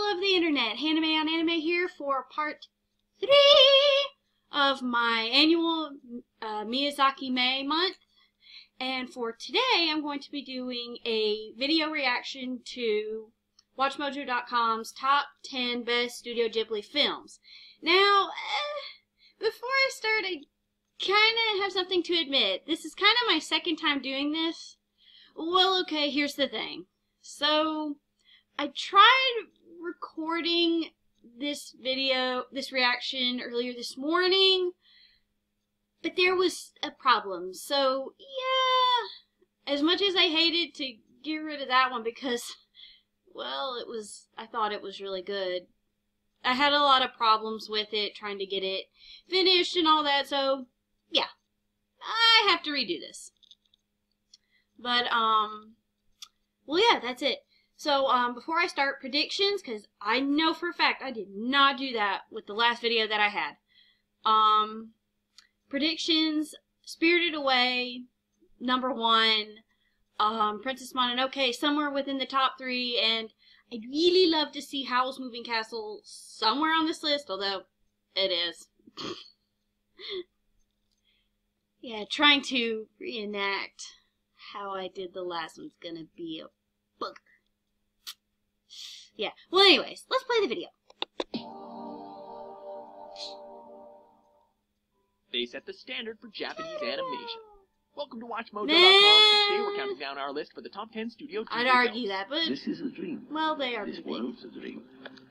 people of the internet, Hanime on Anime here for part 3 of my annual Miyazaki May month. And for today, I'm going to be doing a video reaction to WatchMojo.com's top 10 best Studio Ghibli films. Now, before I start, I kind of have something to admit. This is kind of my second time doing this. Well, okay, here's the thing. So, I tried recording this reaction earlier this morning, but there was a problem. So, yeah, as much as I hated to get rid of that one because, well, I thought it was really good. I had a lot of problems with it, trying to get it finished and all that, so, yeah, I have to redo this. But, well, yeah, that's it. So, before I start predictions, because I know for a fact I did not do that with the last video that I had. Predictions, Spirited Away, #1, Princess Mononoke, somewhere within the top 3, and I'd really love to see Howl's Moving Castle somewhere on this list, although it is. Yeah, trying to reenact how I did the last one's gonna be a bugger. Yeah, well anyways, let's play the video. They set the standard for Japanese animation. Welcome to WatchMojo.com. Today we're counting down our list for the top 10 Studio Ghibli I'd argue that, but this is a dream. Well, they are This world's a dream.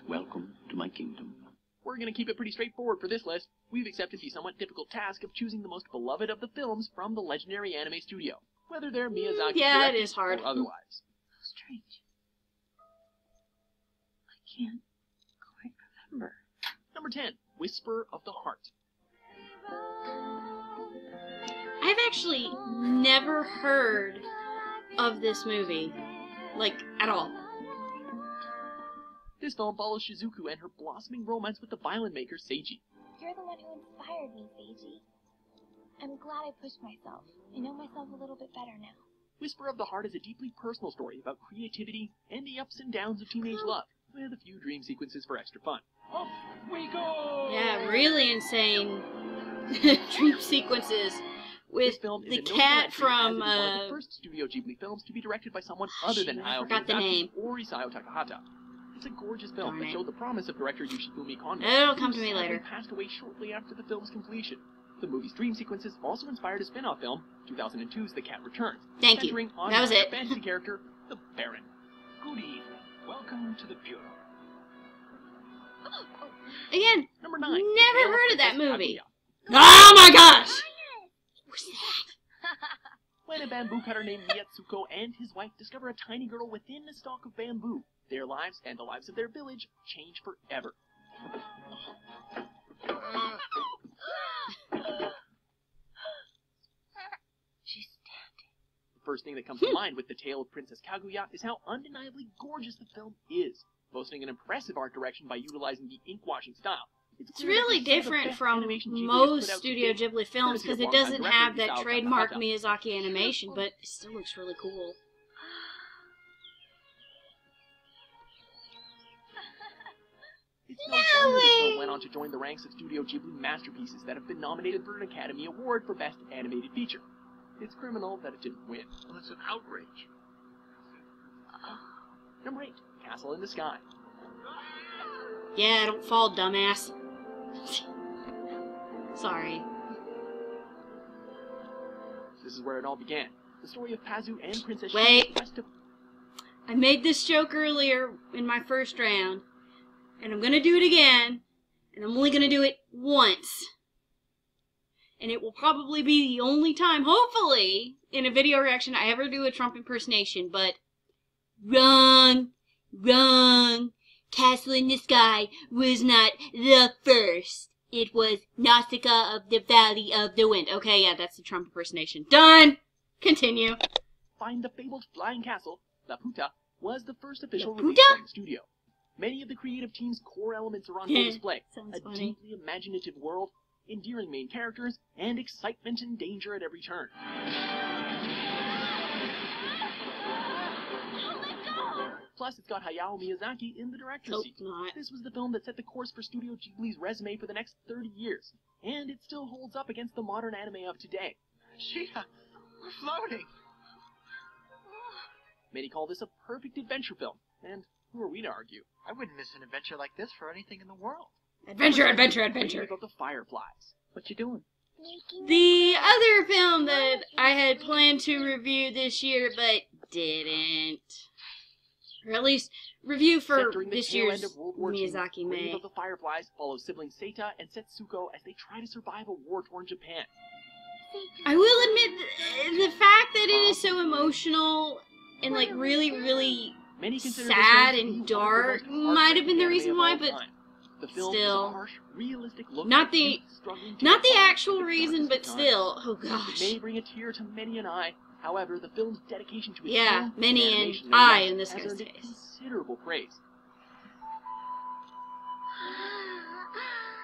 Welcome to my kingdom. We're going to keep it pretty straightforward for this list. We've accepted the somewhat difficult task of choosing the most beloved of the films from the legendary anime studio, whether they're Miyazaki yeah, it is hard. or otherwise. Strange. I can't quite remember. Number 10, Whisper of the Heart. I've actually never heard of this movie, like, at all. This film follows Shizuku and her blossoming romance with the violin maker Seiji. You're the one who inspired me, Seiji. I'm glad I pushed myself. I know myself a little bit better now. Whisper of the Heart is a deeply personal story about creativity and the ups and downs of teenage love, with a few dream sequences for extra fun. Off we go! Yeah, really insane dream sequences with the cat from one of the first Studio Ghibli films to be directed by someone other than Hayao Miyazaki or Isao Takahata. It's a gorgeous film that showed the promise of director Yoshifumi Kondo. It'll come to me later. Who passed away shortly after the film's completion. The movie's dream sequences also inspired a spin-off film, 2002's The Cat Returns. Thank you. That was it. Fantasy character, the Baron. Good evening. Welcome to the Bureau. Again, Number 9. Never heard of that movie. Oh my gosh! What's that? When a bamboo cutter named Miyatsuko and his wife discover a tiny girl within a stalk of bamboo, their lives and the lives of their village change forever. She's standing. The first thing that comes to mind with the tale of Princess Kaguya is how undeniably gorgeous the film is, boasting an impressive art direction by utilizing the ink washing style. It's really different from most Studio Ghibli films because it doesn't have that trademark Miyazaki animation, but it still looks really cool. It's no wonder this film went on to join the ranks of Studio Ghibli masterpieces that have been nominated for an Academy Award for Best Animated Feature. It's criminal that it didn't win. Well, it's an outrage. Number 8, Castle in the Sky. Yeah, don't fall, dumbass. Sorry. This is where it all began. The story of Pazu and Princess Wait. Shi's quest to... I made this joke earlier in my first round, and I'm gonna do it again, and I'm only gonna do it once. And it will probably be the only time, hopefully, in a video reaction I ever do a Trump impersonation, but wrong, wrong. Castle in the Sky was not the first. It was Nausicaa of the Valley of the Wind. Okay, yeah, that's the Trump impersonation. Done! Continue. Find the fabled flying castle, La Puta, was the first official La release Puta? from the studio. Many of the creative team's core elements are on full display. Sounds a funny. deeply imaginative world, endearing main characters, and excitement and danger at every turn. Plus, it's got Hayao Miyazaki in the director's Hope seat. not. This was the film that set the course for Studio Ghibli's resume for the next 30 years, and it still holds up against the modern anime of today. Sheeta, we're floating. Many call this a perfect adventure film, and who are we to argue? I wouldn't miss an adventure like this for anything in the world. Adventure, adventure, Reading adventure. about the Fireflies. What you doing? The other film that I had planned to review this year, but didn't. Or at least review for Set during the this tail end year's of World War II, Miyazaki Grave May. of the Fireflies follows siblings Seita and Setsuko as they try to survive a war-torn Japan. I will admit the fact that it is so emotional and like really, really Many consider sad this film to and be one of the dark most might have been the heartbreaking reason anime why, of all but time. The film still. is a harsh, realistic look Not at the- youth struggling to not the get by actual the reason, darkest but of times. still, oh It gosh. may bring a tear to many an eye. However, the film's dedication to its Yeah, tone many and an animation no eye less in this has guy's earned it case. considerable praise.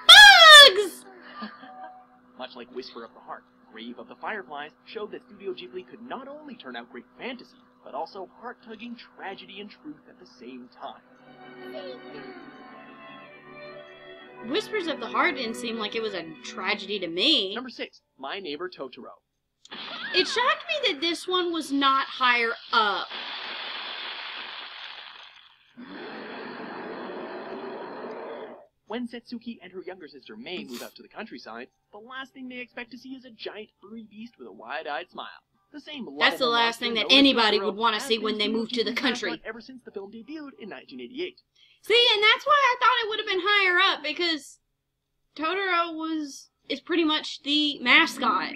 Bugs! Much like Whisper of the Heart, Grave of the Fireflies showed that Studio Ghibli could not only turn out great fantasy, but also heart-tugging tragedy and truth at the same time. Whispers of the Heart didn't seem like it was a tragedy to me. Number 6, My Neighbor Totoro. It shocked me that this one was not higher up. When Setsuki and her younger sister May move out to the countryside, the last thing they expect to see is a giant furry beast with a wide-eyed smile. The same That's the lovable last monster thing that known as anybody Totoro would want to has see been when they Studio move to the Ghibli's country. mascot ever since the film debuted in 1988. See, and that's why I thought it would have been higher up, because Totoro is pretty much the mascot.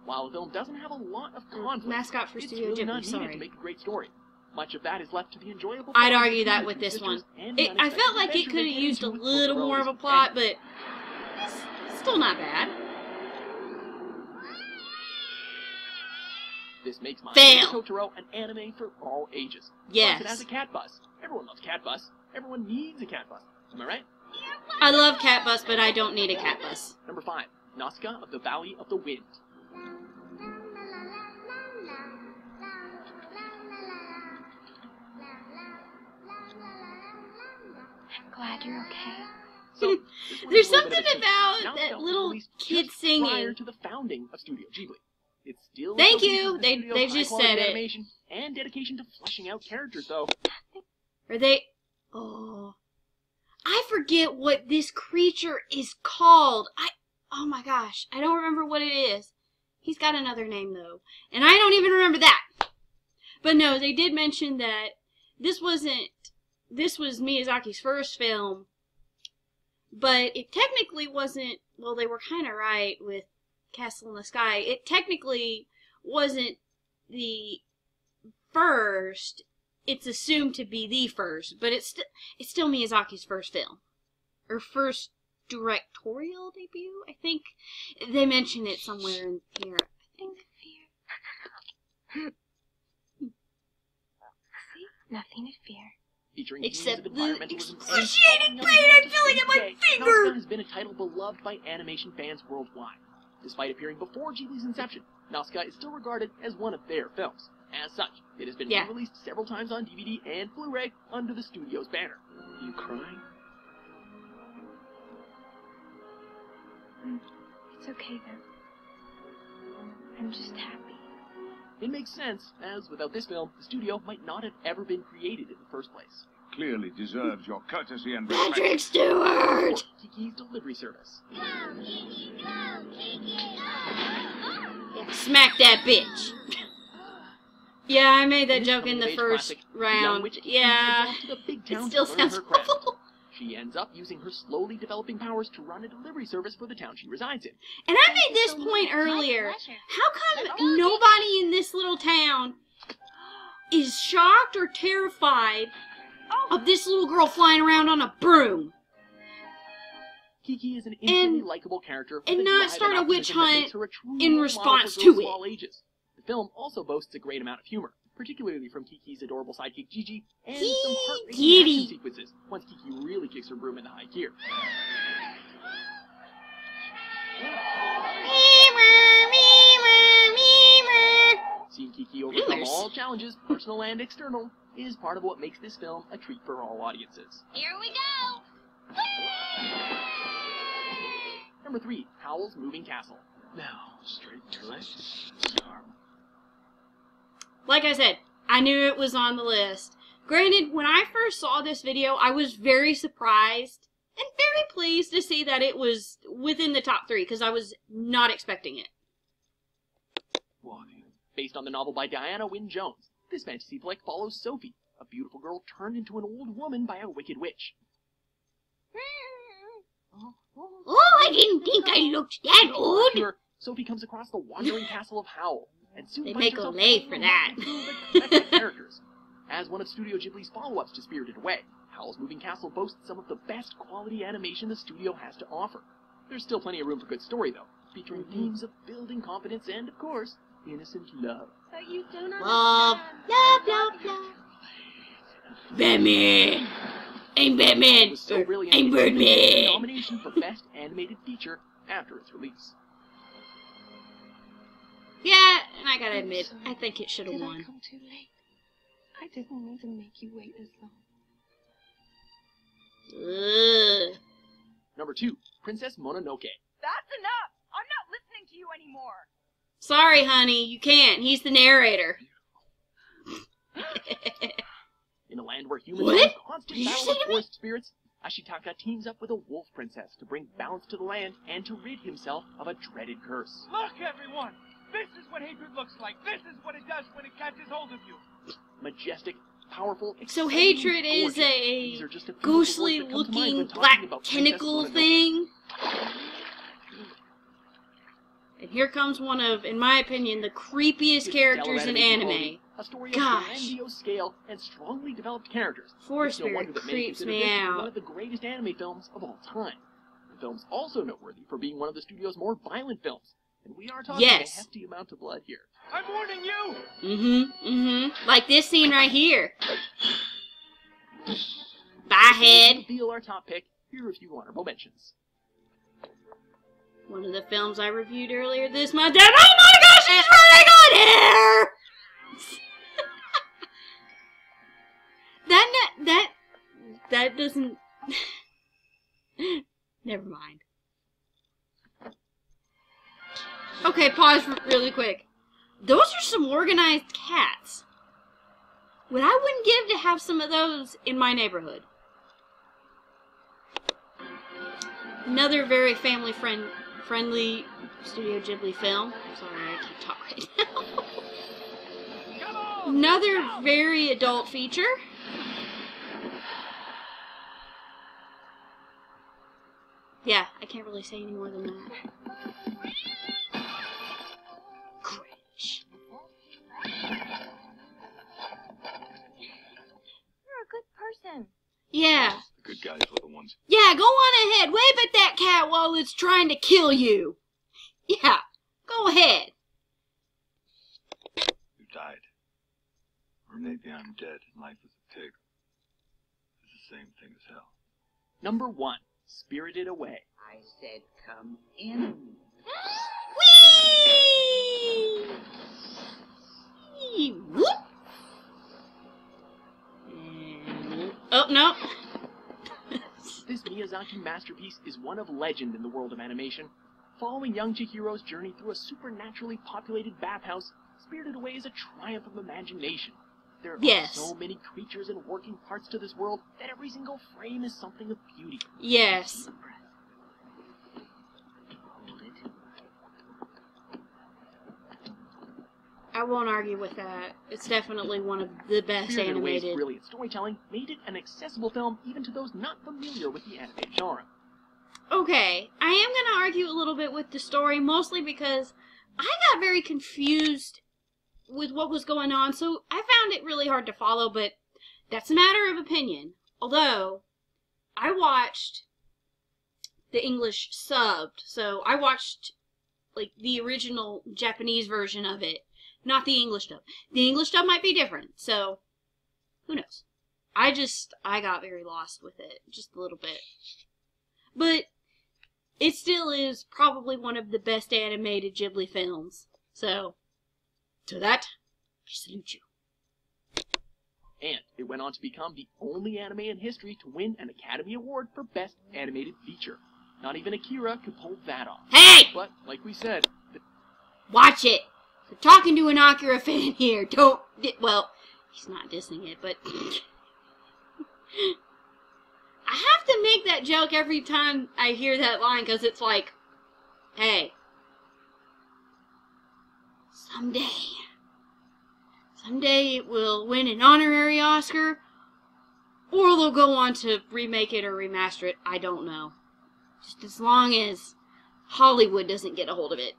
While the film doesn't have a lot of conflict, Mascot for it's Studio really Ghibli, not needed sorry. to make a great story. Much of that is left to the enjoyable. I'd fun argue that between with the two this one. sisters and the I felt unexpected like it adventure could they have get used a into with little Totoro's more of a companion. plot, but it's still not bad. This makes My Fail. Neighbor Totoro an anime for all ages. Yes. Plus, it has a cat bus. Everyone loves cat bus. Everyone needs a cat bus. Am I right? I love Cat Bus, but I don't need a Cat Bus. Number 5, Nausicaa of the Valley of the Wind. I'm glad you're okay. So, this one's There's a little bit something of a tease. about Nausicaa that was little released kid just singing. prior to the founding of Studio Ghibli. It still Thank showcases you. the They studio's just high-quality said it. animation and dedication to fleshing out characters, though. Are they... Oh... I forget what this creature is called. Oh my gosh. I don't remember what it is. He's got another name, though. And I don't even remember that. But no, they did mention that this was Miyazaki's first film. But it technically wasn't... Well, they were kind of right with Castle in the Sky. It technically wasn't the first. It's assumed to be the first, but it's still Miyazaki's first film. Or first directorial debut, I think. They mention it somewhere in here. I think. See? Nothing to fear. Featuring Except themes of the environmentalism and excruciating young pain I'm adults feeling in my today, finger! Nausicaa has been a title beloved by animation fans worldwide. Despite appearing before Ghibli's inception, Nausicaa is still regarded as one of their films. As such, it has been Yeah. released several times on DVD and Blu-ray under the studio's banner. You crying? It's okay then. I'm just happy. It makes sense, as without this film, the studio might not have ever been created in the first place. Clearly deserves your courtesy and respect. Patrick Stewart! Or Kiki's Delivery Service. Yeah, smack that bitch. Yeah, I made that In this joke in the coming-of-age first classic, the young round. witch Kiki Yeah, heads off to the big it town still to learn sounds her craft. awful. She ends up using her slowly developing powers to run a delivery service for the town she resides in. And I made this point earlier. How come nobody in this little town is shocked or terrified of this little girl flying around on a broom? Kiki is an instantly likable character with and a not drive start and a witch optimism that hunt makes her a true in role model response for to girls it. of all ages. The film also boasts a great amount of humor, particularly from Kiki's adorable sidekick Gigi, and some heart-racing Kitty. action sequences, once Kiki really kicks her broom into high gear. Seeing Kiki overcome Mimers. all challenges, personal and external, is part of what makes this film a treat for all audiences. Here we go! Number 3, Howl's Moving Castle. Now, straight to it. Like I said, I knew it was on the list. Granted, when I first saw this video, I was very surprised and very pleased to see that it was within the top 3, because I was not expecting it. Based on the novel by Diana Wynne Jones, this fantasy flick follows Sophie, a beautiful girl turned into an old woman by a wicked witch. Oh, I didn't think I looked that old. Here, Sophie comes across the wandering castle of Howl, and soon They finds make a herself lay falling for in that. love with two unexpected characters. As one of Studio Ghibli's follow-ups to Spirited Away, Howl's Moving Castle boasts some of the best quality animation the studio has to offer. There's still plenty of room for good story, though, featuring themes of building confidence and, of course, innocent love. But you don't Love, understand. love, love, love. Batman. I'm Batman. It was so brilliant, I'm it won the Birdman. nomination for Best Animated Feature after its release. Yeah, and I gotta admit, I think it should have Did I won. come too late? I didn't mean to make you wait this long. Ugh. Number 2, Princess Mononoke. That's enough! I'm not listening to you anymore! Sorry, honey, you can't. He's the narrator. In a land where humans What? are in Did constant you battle say with to me? forest spirits, Ashitaka teams up with a wolf princess to bring balance to the land and to rid himself of a dreaded curse. Look, everyone! This is what hatred looks like. This is what it does when it catches hold of you. Majestic, powerful, So exciting, hatred is gorgeous. These a are just a few of the words ghostly that come to mind looking when talking black about Princess tentacle Mononoke. thing. And here comes one of, in my opinion, the creepiest With characters in stellar animation anime. quality, a story of Gosh. grandiose scale and strongly developed characters. Forest It's no wonder Spirit that many creeps consider me this to be out. one of the greatest anime films of all time. The film's also noteworthy for being one of the studio's more violent films, and we are talking Yes. a hefty amount of blood here. I'm warning you! Like this scene right here. Bye, head. To reveal our top pick, here are a few honorable mentions. One of the films I reviewed earlier this month. And oh my gosh, she's running on hair! that doesn't. Never mind. Okay, pause really quick. Those are some organized cats. What I wouldn't give to have some of those in my neighborhood. Another very family-friendly Studio Ghibli film. Sorry, I can't talk right now. Another very adult feature. Yeah, I can't really say any more than that. Cringe. You're a good person. Yeah. The good guys were the ones Yeah, go on ahead. Wave at that cat while it's trying to kill you. Yeah, go ahead. who died. Or maybe I'm dead and life is a pig. It's the same thing as hell. Number 1, Spirited Away. I said come in. Whee! Whoop! And... Oh, no. This Miyazaki masterpiece is one of legend in the world of animation. Following young Chihiro's journey through a supernaturally populated bathhouse, Spirited Away is a triumph of imagination. There are Yes. so many creatures and working parts to this world that every single frame is something of beauty. Yes. Hold it. I won't argue with that. It's definitely one of the best Spirited Away's animated. brilliant storytelling made it an accessible film even to those not familiar with the anime genre. Okay, I am going to argue a little bit with the story, mostly because I got very confused with what was going on, so I found it really hard to follow, but that's a matter of opinion. Although, I watched the English subbed, so I watched like the original Japanese version of it, not the English dub. The English dub might be different, so who knows. I got very lost with it, just a little bit. But it still is probably one of the best animated Ghibli films. So, to that, I salute you. And it went on to become the only anime in history to win an Academy Award for Best Animated Feature. Not even Akira could pull that off. Hey! But, like we said... Watch it! We're talking to an Akira fan here. Don't... Well, he's not dissing it, but... I have to make that joke every time I hear that line, because it's like, hey, someday it will win an honorary Oscar, or they'll go on to remake it or remaster it. I don't know. Just as long as Hollywood doesn't get a hold of it.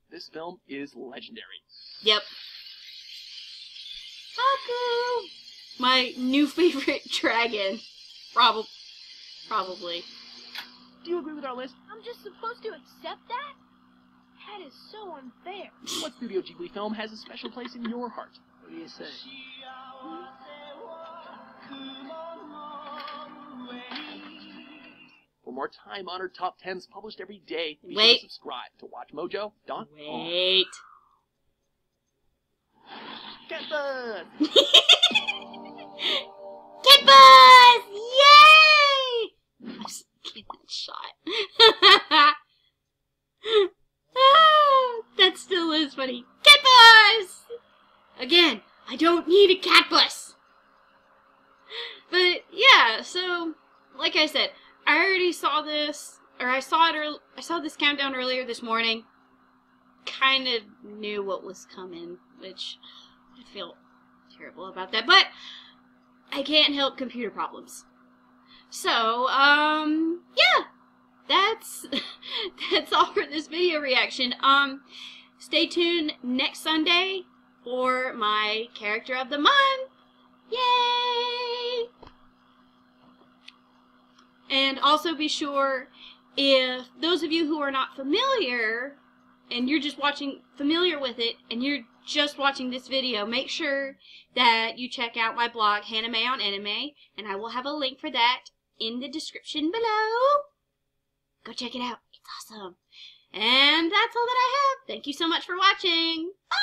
This film is legendary. Yep. Haku! My new favorite dragon. Probably. Do you agree with our list? I'm just supposed to accept that? That is so unfair. What Studio Ghibli film has a special place in your heart? What do you say? For more time-honored top 10s published every day, be sure Wait. to subscribe to WatchMojo.com. Wait. Get the... Get Buzz! Yay! I'm just getting that shot. That still is funny. Cat Bus! Again, I don't need a cat bus. But yeah, so like I said, I already saw this, or I saw this countdown earlier this morning. Kind of knew what was coming, which I feel terrible about that, but I can't help computer problems. So, yeah, that's all for this video reaction. Stay tuned next Sunday for my character of the month. Yay! And also be sure, if those of you who are not familiar and you're just familiar with it and you're just watching this video, make sure that you check out my blog, Hanime on Anime, and I will have a link for that in the description below. Go check it out. It's awesome. And that's all that I have. Thank you so much for watching. Bye!